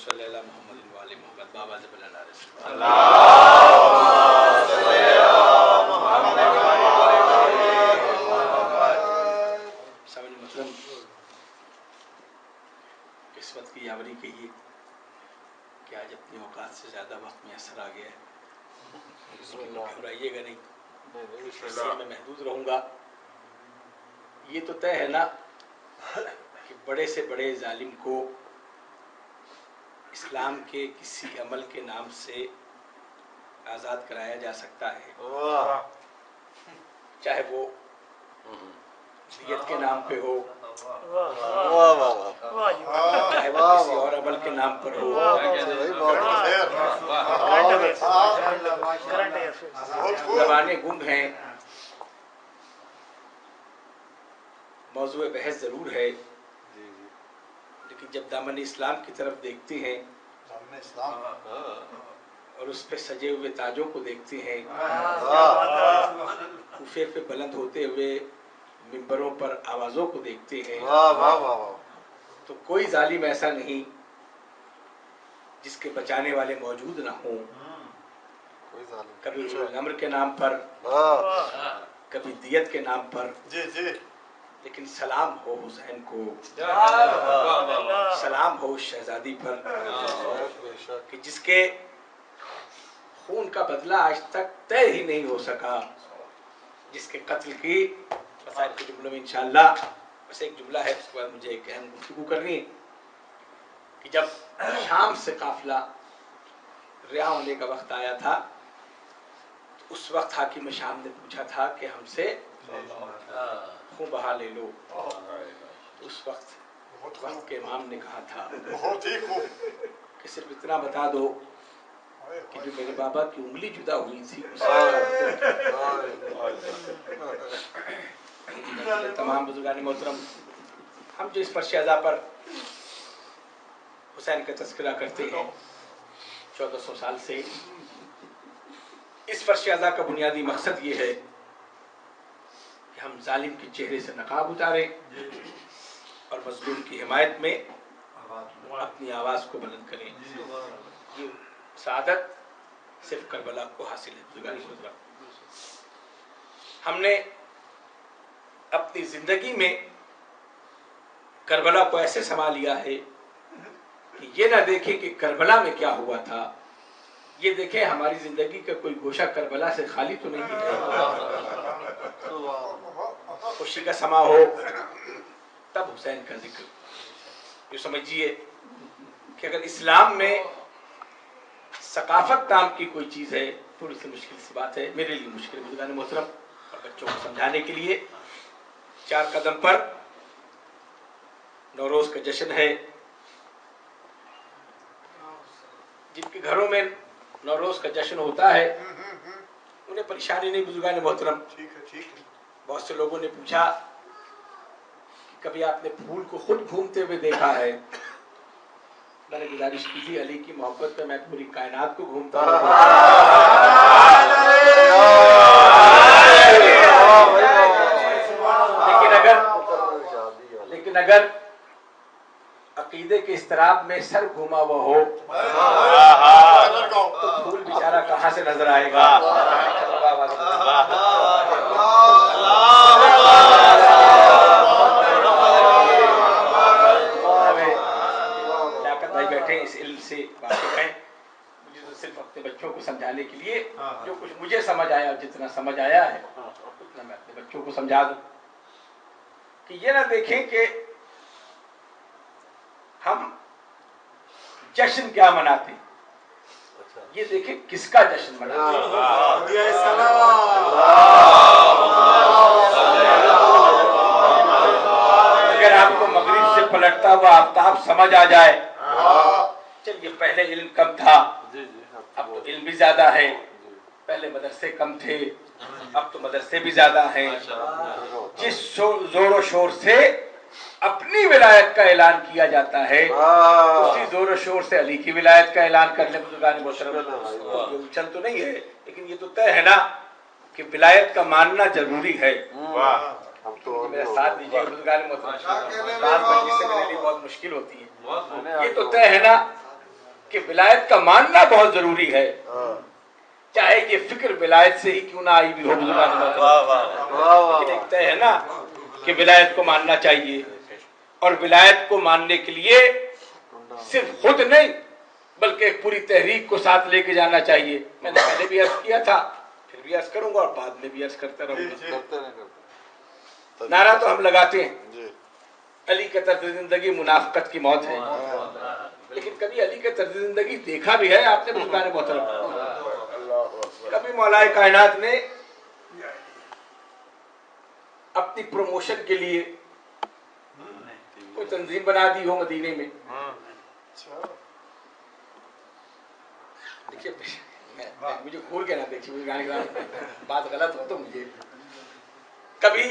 صلی اللہ محمد والی محمد بابا زبل نعرہ سمجھ مطلب قسمت کی یاوری کہیے کہ آج اپنی اوقات سے زیادہ وقت میں اثر آ گیا ہے. گھبرائیے گا نہیں, اس سے میں محدود رہوں گا. یہ تو طے ہے نا کہ بڑے سے بڑے ظالم کو اسلام کے کسی عمل کے نام سے آزاد کرایا جا سکتا ہے, چاہے وہ دیت کے نام پہ ہو, چاہے وہ کسی اور عمل کے نام پر ہو. زبانیں گنگ ہیں, موضوع بحث ضرور ہے, لیکن جب دامن اسلام کی طرف دیکھتے ہیں اور اس پہ سجے ہوئے تاجوں کو دیکھتے ہیں, کوفے پہ بلند ہوتے ہوئے ممبروں پر آوازوں کو دیکھتے ہیں, تو کوئی ظالم ایسا نہیں جس کے بچانے والے موجود نہ ہوں. کبھی امر کے نام پر, کبھی دیت کے نام پر, لیکن سلام ہو حسین کو, سلام ہو شہزادی پر کہ جس کے خون کا بدلہ آج تک طے ہی نہیں ہو سکا, جس کے قتل کی مسائل کے جملوں میں انشاءاللہ بس ایک جملہ ہے, اس کے بعد مجھے ایک اہم گفتگو کرنی ہے کہ جب شام سے قافلہ رہا ہونے کا وقت آیا تھا, تو اس وقت حاکم شام نے پوچھا تھا کہ ہم سے خون بہا لے لو. اس وقت کے امام نے کہا تھا کہ صرف اتنا بتا دو کہ جو میرے بابا کی انگلی جدا ہوئی تھی تمام بزرگان محترم, ہم جو اس فرش ازا پر حسین کا تذکرہ کرتے ہیں 1400 سال سے, اس فرش ازا کا بنیادی مقصد یہ ہے کہ ہم ظالم کے چہرے سے نقاب اتاریں اور مظلوم کی حمایت میں اپنی آواز کو بلند کریں. یہ سعادت صرف کربلا کو حاصل ہے. ہم نے اپنی زندگی میں کربلا کو ایسے سنبھال لیا ہے کہ یہ نہ دیکھیں کہ کربلا میں کیا ہوا تھا, یہ دیکھیں ہماری زندگی کا کوئی گوشہ کربلا سے خالی تو نہیں ہے. خوشی کا سما ہو تب حسین کا ذکر. جو سمجھیے کہ اگر اسلام میں ثقافت نام کی کوئی چیز ہے, تھوڑی سی مشکل سی بات ہے, میرے لیے مشکل بزرگان محترم, اور بچوں کو سمجھانے کے لیے 4 قدم پر نوروز کا جشن ہے. جن کے گھروں میں نوروز کا جشن ہوتا ہے انہیں پریشانی نہیں بزرگان محترم. بہت سے لوگوں نے پوچھا کہ کبھی آپ نے پھول کو خود گھومتے ہوئے دیکھا ہے؟ میں نے گزارش کی تھی, علی کی محبت میں پوری کائنات کو گھومتا ہوں. لیکن اگر عقیدے کے اضطراب میں سر گھوما ہوا ہو تو پھول بیچارہ کہاں سے نظر آئے گا؟ بھائی بیٹھے اس علم سے واقف ہیں, مجھے تو صرف اپنے بچوں کو سمجھانے کے لیے جو کچھ مجھے سمجھ آیا, جتنا سمجھ آیا ہے اتنا میں اپنے بچوں کو سمجھا دوں کہ یہ نہ دیکھیں کہ ہم جشن کیا مناتے ہیں, یہ دیکھیں کس کا جشن مناتے ہیں. اگر آپ کو مغرب سے پلٹتا ہوا آفتاب سمجھ آ جائے, چلیے پہلے علم کم تھا اب تو علم بھی زیادہ ہے, پہلے مدرسے کم تھے اب تو مدرسے بھی زیادہ ہیں. جس زور و شور سے اپنی ولایت کا اعلان کیا جاتا ہے اسی زور و شور سے علی کی ولایت کا اعلان کرنے بزرگان محترم. یہ اچھل تو نہیں ہے, لیکن یہ تو طے ہے نا کہ ولایت کا ماننا ضروری ہے. میرا ساتھ دیجیے بزرگان محترم, بات مجلس سے میرے لیے بہت مشکل ہوتی ہے. یہ تو طے ہے نا کہ ولایت کا ماننا بہت ضروری ہے، چاہے یہ فکر ولایت سے ہی کیوں نہ آئی بھی ہو بزرگان محترم، لیکن ایک طے ہے نا کہ ولایت کو ماننا چاہیے، اور ولایت کو ماننے کے لیے صرف خود نہیں بلکہ ایک پوری تحریک کو ساتھ لے کے جانا چاہیے۔ میں نے پہلے بھی عرض کیا تھا، پھر بھی عرض کروں گا اور بعد میں بھی عرض کرتا رہوں گا۔ نعرہ تو ہم لگاتے ہیں علی کا طرز زندگی منافقت کی موت ہے، لیکن کبھی علی کا طرز زندگی دیکھا بھی ہے آپ نے بزرگان محترم؟ کبھی مولا کائنات نے اپنی پروموشن کے لیے کوئی تنظیم بنا دی ہو مدینے میں؟ دیکھیے مجھے گھور کے نہ دیکھیے، بات غلط ہو تو مجھے، کبھی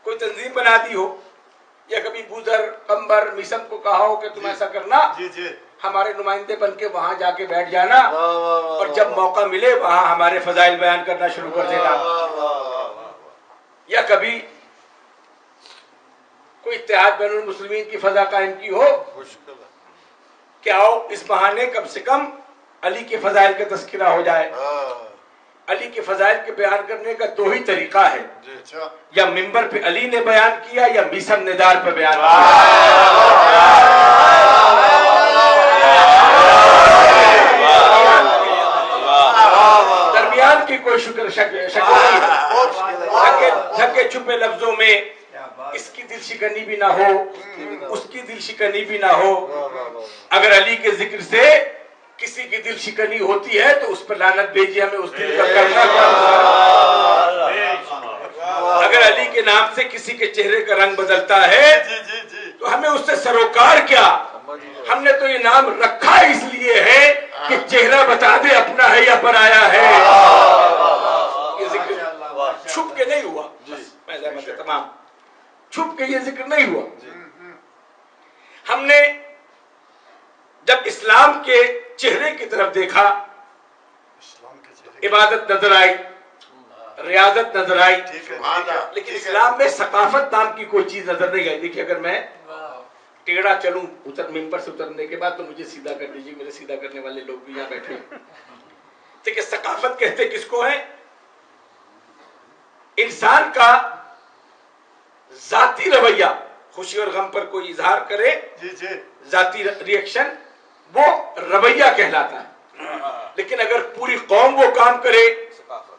کوئی تنظیم بنا دی ہو یا کبھی بوزر قمبر میسم کو کہا ہو کہ تم ایسا کرنا، ہمارے نمائندے بن کے وہاں جا کے بیٹھ جانا اور جب موقع ملے وہاں ہمارے فضائل بیان کرنا شروع کر دینا، یا کبھی کوئی اتحاد بین المسلمین کی فضا قائم کی ہو کہ آؤ اس بہانے کم سے کم علی کے فضائل کا تذکرہ ہو جائے۔ علی کے فضائل کے بیان کرنے کا دو ہی طریقہ ہے، یا ممبر پہ علی نے بیان کیا یا میسم ندار پہ بیان کیا۔ درمیان کی کوئی شکل نہیں، ڈھکے چھپے لفظوں میں اس کی دل شکنی بھی نہ ہو، اس کی دل شکنی بھی نہ ہو۔ اگر علی کے ذکر سے کسی کی دل شکنی ہوتی ہے تو اس پر لعنت بھیجیے، ہمیں اس دل کا کرنا کیا؟ اگر علی کے نام سے کسی کے چہرے کا رنگ بدلتا ہے تو ہمیں اس سے سروکار کیا؟ ہم نے تو یہ نام رکھا اس لیے ہے کہ چہرہ بتا دے اپنا ہے یا پرایا ہے۔ یہ ذکر چھپ کے نہیں ہوا، میں زحمت تمام چھپ کے یہ ذکر نہیں ہوا۔ ہم نے جب اسلام کے چہرے کی طرف دیکھا، عبادت نظر آئی، ریاضت نظر آئی، لیکن اسلام میں ثقافت نام کی کوئی چیز نظر نہیں آئی۔ دیکھیے اگر میں ٹیڑھا چلوں ممبر سے اترنے کے بعد تو مجھے سیدھا کر دیجیے، میرے سیدھا کرنے والے لوگ بھی یہاں بیٹھے ہیں۔ دیکھیے ثقافت کہتے کس کو ہے؟ انسان کا ذاتی رویہ، خوشی اور غم پر کوئی اظہار کرے، ذاتی ریئیکشن، وہ رویہ کہلاتا ہے۔ لیکن اگر پوری قوم وہ کام کرے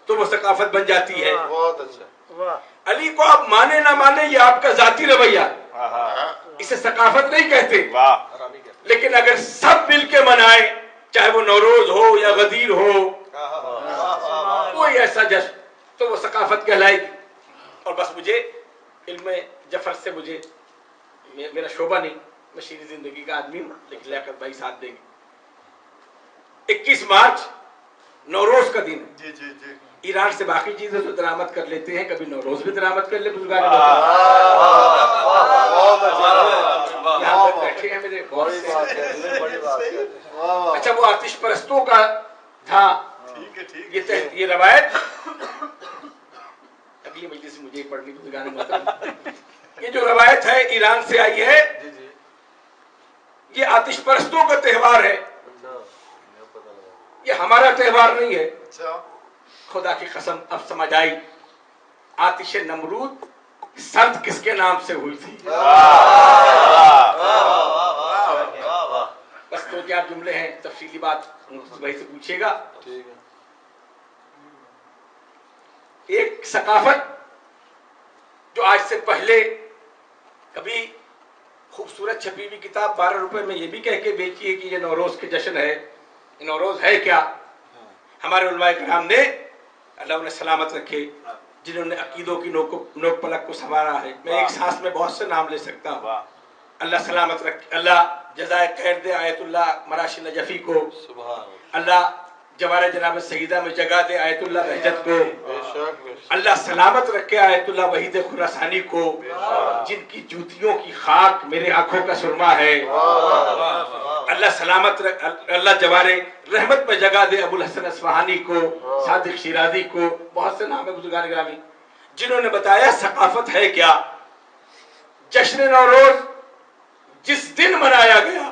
تو وہ ثقافت بن جاتی ہے۔ بہت اچھا۔ علی کو آپ مانے نہ مانے یہ آپ کا ذاتی رویہ، اسے ثقافت نہیں کہتے، لیکن اگر سب مل کے منائے، چاہے وہ نوروز ہو یا غدیر ہو، کوئی ایسا جشن، تو وہ ثقافت کہلائے گی۔ اور بس مجھے علم جفر سے مجھے میرا شعبہ نہیں، میں شیریں زندگی کا آدمی ہوں، لیکن لیاقت بھائی ساتھ دیں گے۔ 21 مارچ نوروز کا دن ہے، ایران سے باقی چیزیں تو درآمد کر لیتے ہیں، کبھی نوروز بھی درآمد کر لے بزرگان محترم۔ یہاں پر بیٹھے ہیں میرے بہت سے۔ اچھا وہ آتش پرستوں کا تھا یہ روایت، اگلی مجلس سے مجھے پڑھنی بزرگان محترم۔ یہ جو روایت ہے ایران سے آئی ہے، یہ آتش پرستوں کا تہوار ہے، یہ ہمارا تہوار نہیں ہے۔ خدا کی قسم اب سمجھ آئی آتش نمرود سرد کس کے نام سے ہوئی تھی۔ بس دو چار جملے ہیں، تفصیلی بات بھائی سے پوچھے گا۔ ایک ثقافت جو آج سے پہلے کبھی خوبصورت چھپی ہوئی کتاب 12 روپے میں یہ بھی کہہ کے بیچی ہے کہ یہ نوروز کے جشن ہے۔ نوروز ہے کیا؟ ہمارے علماء کرام نے، اللہ انہیں سلامت رکھے، جنہوں نے عقیدوں کی نوک پلک کو سنوارا ہے، میں ایک سانس میں بہت سے نام لے سکتا ہوں، اللہ سلامت رکھے، اللہ جزائے خیر دے آیت اللہ مراشی نجفی کو، اللہ جوار جناب سیدہ میں جگہ دے آیت اللہ بہجت کو، اللہ سلامت رکھے آیت اللہ وحید خراسانی کو، جن کی جوتیوں کی خاک میرے آنکھوں کا سرما ہے، اللہ سلامت اللہ جوار رحمت میں جگہ دے ابو الحسن اصفہانی کو، صادق شیرازی کو، بہت سے نام ہے بزرگان گرامی، جنہوں نے بتایا ثقافت ہے کیا۔ جشن نوروز جس دن منایا گیا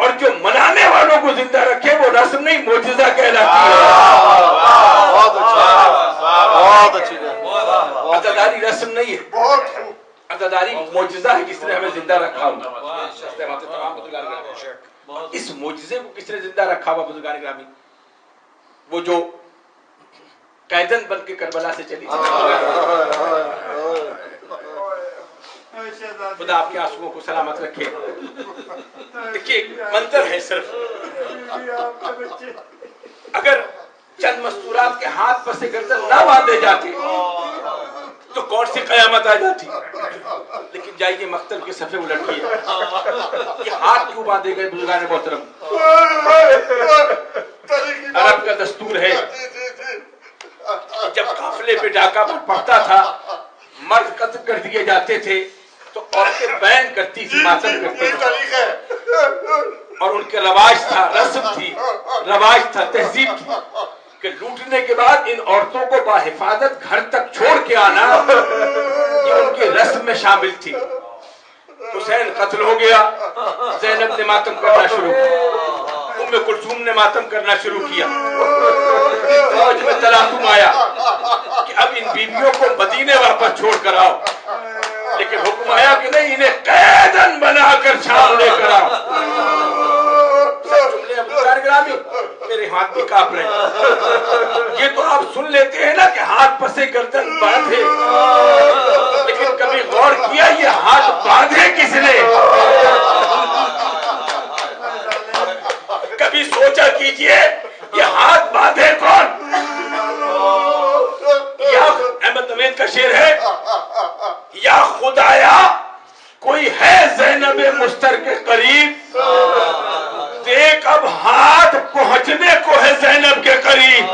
اور جو منانے والوں کو زندہ رکھے وہ رسم نہیں معجزہ کہلاتی ہے. بہت اچھی عزاداری رسم نہیں ہے، عزاداری معجزہ ہے جس نے ہمیں زندہ رکھا ہوا. اس معجزے کو کس نے زندہ رکھا ہوا بزرگان گرامی؟ وہ جو قیدن بن کے کربلا سے چلی تھی. خدا آپ کے آنسوؤں کو سلامت رکھے. دیکھیے منظر ہے صرف، اگر چند مستورات کے ہاتھ پر سے گردن نہ باندھے جاتے تو کون سی قیامت آ جاتی. لیکن جائیے مقتل کے صفحے الٹیے، یہ ہاتھ کیوں باندھے گئے بزرگان محترم؟ عرب کا دستور ہے جب قافلے پہ ڈاکہ پڑتا تھا، مرد قتل کر دیے جاتے تھے تو عورتیں بین کرتی تھی، ماتم کرتی تھی، اور ان کے رواج تھا، رسم تھی، رواج تھا، تہذیب تھی کہ لوٹنے کے بعد ان عورتوں کو باحفاظت گھر تک چھوڑ کے آنا یہ ان کی رسم میں شامل تھی. حسین قتل ہو گیا، زینب نے ماتم کرنا شروع کیا، ام کلثوم نے ماتم کرنا شروع کیا. فوج میں تلاطم آیا کہ اب ان بیویوں کو مدینے واپس چھوڑ کر آؤ، لیکن حکم آیا کہ نہیں، انہیں قیدن بنا کر شام لے کر آؤ. گرامی میرے ہاتھ بھی کانپ رہے ہیں. یہ تو آپ سن لیتے ہیں نا کہ ہاتھ پسے گردن باندھے، لیکن کبھی غور کیا یہ ہاتھ باندھے کس نے؟ کبھی سوچا کیجئے یہ ہاتھ باندھے کون؟ یا احمد نوید کا شعر ہے، یا خدایا کوئی ہے زینب مستر کے قریب، دیکھ اب ہاتھ پہنچنے کو ہے زینب کے قریب.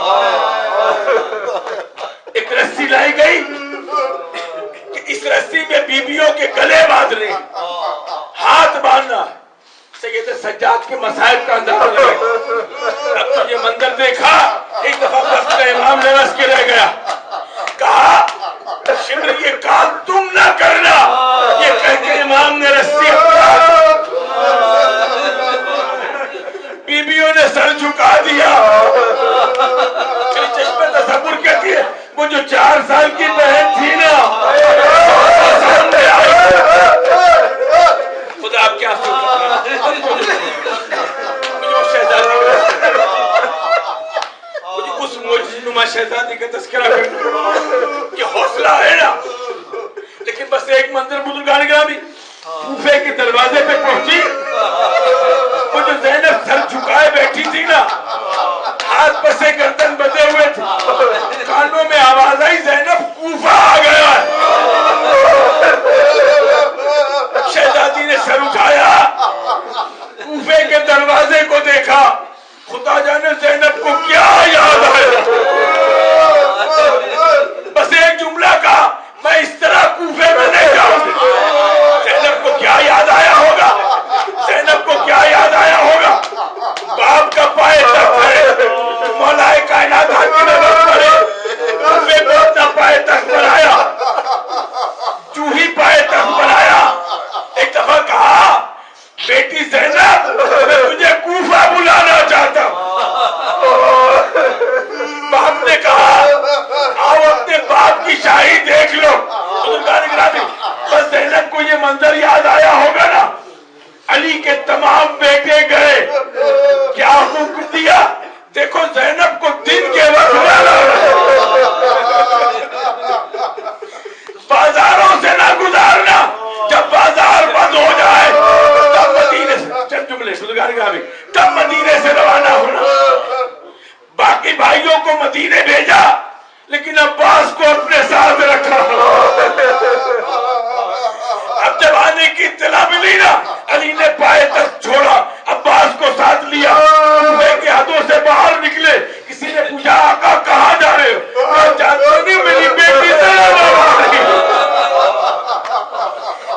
ایک رسی لائی گئی کہ اس رسی میں بیبیوں کے گلے باندھنے، ہاتھ باندھنا. سید سجاد کے مسائل کا اندازہ لگے. اب تو یہ منظر دیکھا، ایک دفعہ بس کا امام لرس کے رہ گیا، کہا شمر یہ کام تم نہ کرنا، یہ کہہ کے امام نے رسی بیویوں نے سر جھکا دیا. چشمے تصور کہتی ہے وہ جو 4 سال کی بہن تھی نا، خدا آپ کیا اس معجزہ شہزادی کا تذکرہ کرنا، یہ حوصلہ ہے نا. لیکن بس ایک منظر بزرگان گرامی، کوفے کے دروازے پہ پہنچی، وہ جو زینب سر جھکائے بیٹھی تھی نا، ہاتھ پر سے گردن بدے ہوئے تھے، کانوں میں آواز آئی زینب کوفہ آ گیا ہے. شہزادی نے سر اٹھایا، کوفے کے دروازے کو دیکھا، خدا جانے زینب کو کیا یاد آیا. بس ایک جملہ کہا، میں اس طرح کوفے میں نہیں جاؤں. زینب کو کیا یاد آیا ہوگا؟ زینب کو کیا یاد آیا ہوگا؟ باپ کا پائے تک ہے، مولائے کائنات حاکم وقت پڑے، کوفے کو اپنا پائے تک بنایا، چوہی پائے تک بنایا. ایک دفعہ کہا بیٹی زینب میں تجھے کوفہ بلانا چاہتا ہوں. باپ نے کہا آؤ اپنے باپ کی شاہی دیکھ لو. بس زینب کو یہ منظر یاد آیا ہوگا نا، علی کے تمام بیٹے گئے، کیا حکم دیا؟ دیکھو زینب کو دن کے وقت بازاروں سے نہ گزارنا، جب بازار بند ہو جائے تب مدینے سے، چند جملے تب مدینے سے روانہ ہونا. باقی بھائیوں کو مدینے بھیجا، لیکن عباس کو اپنے ساتھ رکھا. اب جب آنے کی اطلاع ملی نا، علی نے پائے تک چھوڑا، عباس کو ساتھ لیا، کوفے کے حدوں سے باہر نکلے. کسی نے پوچھا آقا کہاں جا رہے ہو؟ میں جانتا نہیں، میری بیٹی سے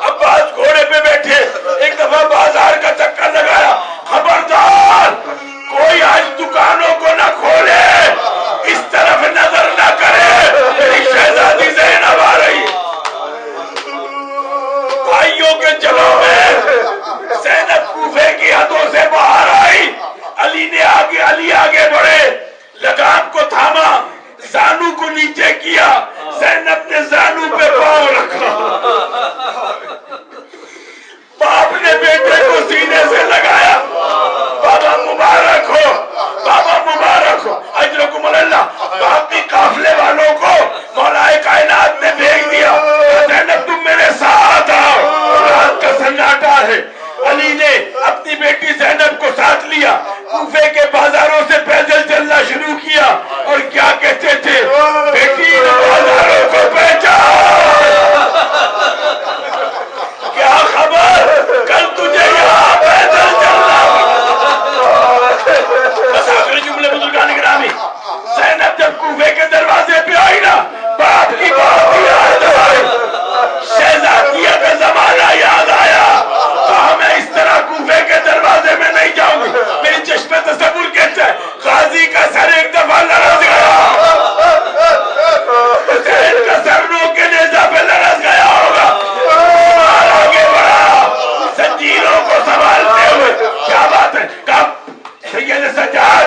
عباس گھوڑے پہ بیٹھے. ایک دفعہ بازار کا چکر لگایا، خبردار کوئی آج دکانوں کو نہ کھولے، اس طرف نظر نہ کرے، میری شہزادی زینب آ رہی. بھائیوں کے جلوں میں زینب زینب نے زانو پہ پاؤں رکھا، باپ نے بیٹے کو سینے سے لگایا، بابا مبارک ہو، بابا مبارک ہو، اجرکم اللہ۔ باقی قافلے والوں کو مولا کائنات نے بھیج دیا، زینب تم میرے ساتھ آؤ، رات کا سناٹا ہے۔ علی نے اپنی بیٹی زینب کو ساتھ لیا، کوفے کے بازاروں سے پیدل چلنا شروع کیا، اور کیا کہتے تھے، بیٹی بازاروں کو پہچان، کیا خبر کل تجھے یہاں پیدل چلنا۔ بس آخری جملے بزرگان گرامی، زینب جب کوفے کے دروازے پہ آئی نا، باپ کی بات یاد آئی، شہزادیہ کا زمانہ یاد آیا، کہا میں اس طرح کوفے کے دروازے میں نہیں جاؤں گی۔ میری چشم تصور کہتا ہے غازی کا سر ایک دفعہ لرز گیا، حسین کا سر رو کے نیزہ پہ لرز گیا ہوگا، آگے بڑھا زنجیروں کو سنبھالتے ہوئے، کیا بات ہے، کہا سید سجاد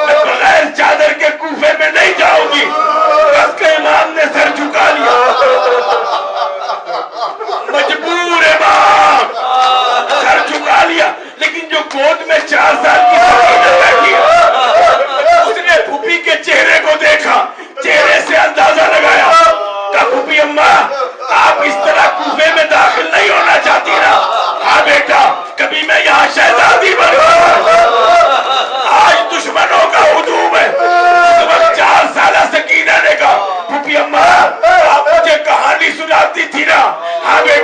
میں بغیر چادر کے کوفے میں نہیں جاؤں گی۔ بس کے امام نے سر جھکا لیا، مجبور امام سر جھکا لیا، لیکن جو گود میں 4 سال کی سکینہ بیٹھی ہے، اس نے پھوپھی کے چہرے کو دیکھا، چہرے سے اندازہ لگایا، کہا پھوپھی اماں آپ اس طرح کوفے میں داخل نہیں ہونا چاہتی نا؟ ہاں بیٹا، کبھی میں یہاں شہزادی بن گیا، آج دشمنوں کا ہجوم ہے۔ اس وقت 4 سالہ سکینہ نے کہا پھوپھی اماں آپ مجھے کہانی سناتی تھی نا؟ ہاں بیٹا